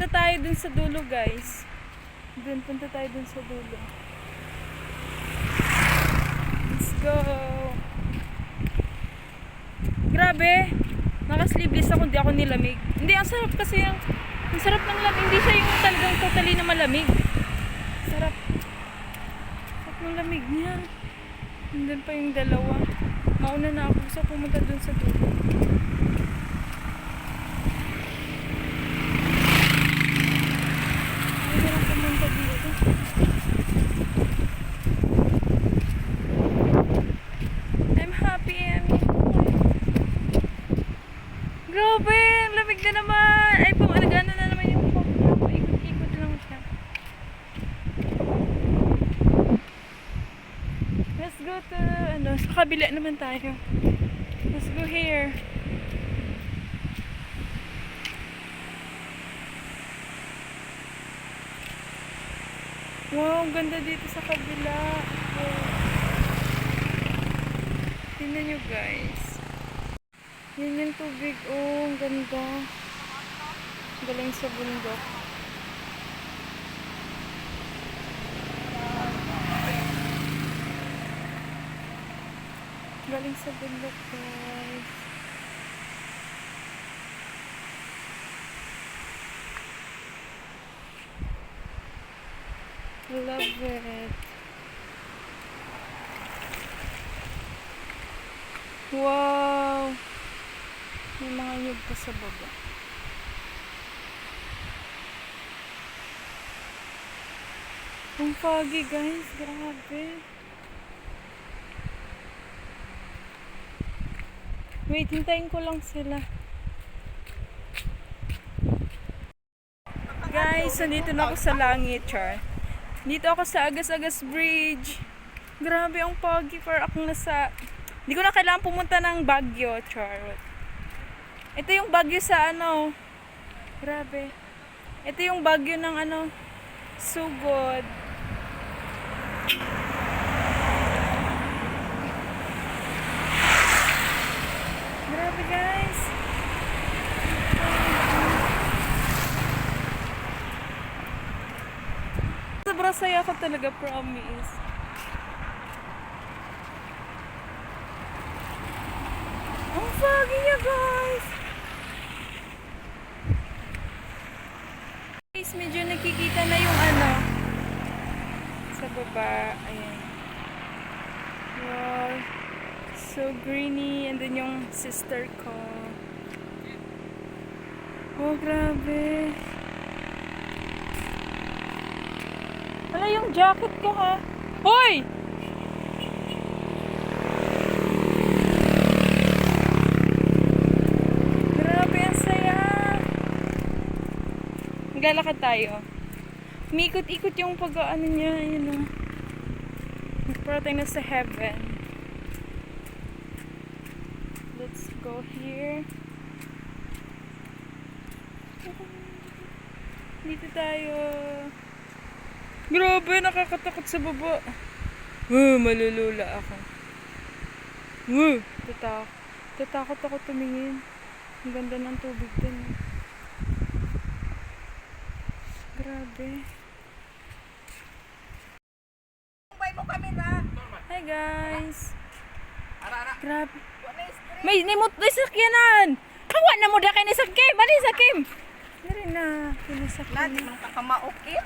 Punta tayo dun sa dulo, guys. Punta tayo dun sa dulo. Let's go. Grabe. Naka-sleeveless ako, hindi ako nilamig. Hindi, ang sarap kasi yung... Ang sarap ng lamig. Hindi siya yung talagang totally na malamig. Sarap. Sarap ng lamig niya. Nandun pa yung dalawa. Mauna na ako sa pumunta dun sa dulo. Mauna na pumunta dito. I'm happy, Emmy. Grabe! Ang lamig na naman! Ay, pumalagana na naman yung ikot-ikot lang siya. Let's go to, sa kabila naman tayo. Let's go here. Wow, ang ganda dito sa kabila. Wow. Tingnan nyo, guys. Yan yung tubig. Oh, ang ganda. Galing sa bundok. Galing sa bundok, guys. I love it. Wow! May mga nyug pa sa baba. Ang foggy, guys. Grabe. Wait, hintayin ko lang sila. Guys, nandito na ako sa langit, char. Dito ako sa Agas-Agas Bridge. Grabe ang foggy. Para akong nasa... Hindi ko na kailangan pumunta ng Baguio, char. Ito yung Baguio sa Grabe. Ito yung Baguio ng Sugod. Grabe, guys. Sobrang saya ko talaga, promise. Ang foggy niya, guys. Guys, medyo nakikita na yung sa baba. Ayan. Wow. So greeny. And then yung sister ko. Oh, grabe. Wala yung jacket ko, ha? Hoy! Grabe, ang saya. Maglalakad tayo. Umikot-ikot yung niya. Ayun, para tayo na sa heaven. Let's go here. Dito tayo. Grabe, nakakatakot sa baba. Malulula ako. Tatakot ako tumingin. Ang ganda ng tubig din. Grabe. Hi, guys. Grabe. May sakyanan. Kawa na mo da kay ni Sakim. Mali Sakim. Dari na pinasakyan. Lagi mang kakamaokit.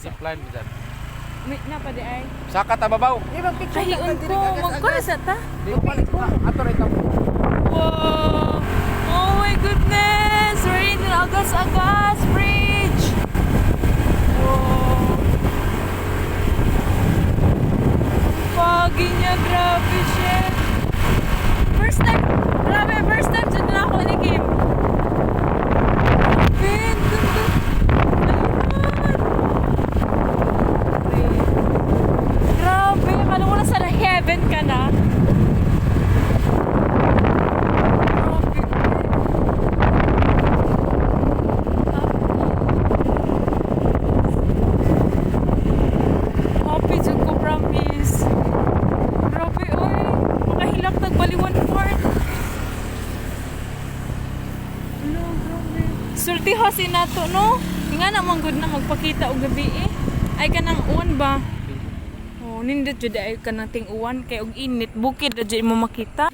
zipline mo dyan. Wait na pa di ay. Saka tababaw. Kahiun ko, magkano sa ta? Di ko palit ko. Ato rin ka. Wow! Oh my goodness! We're in the Agas-Agas Bridge! Wow! Foggy niya, grabe siya! First time, grabe, first time dyan na ako ni Kim. Ben, ganda! Grabe, akala ko nasa heaven ka na. Happy jud ko, promise. Grabe, oy. Makahilak nagbaliwan part. Hello, grabe. Sulti hasi na to, no? Nga naman good na magpakita og gabi eh. Ay ka nang uwan ba? Oh, nindot jud ay ka nang ting uwan kay og init bukid jud mo makita.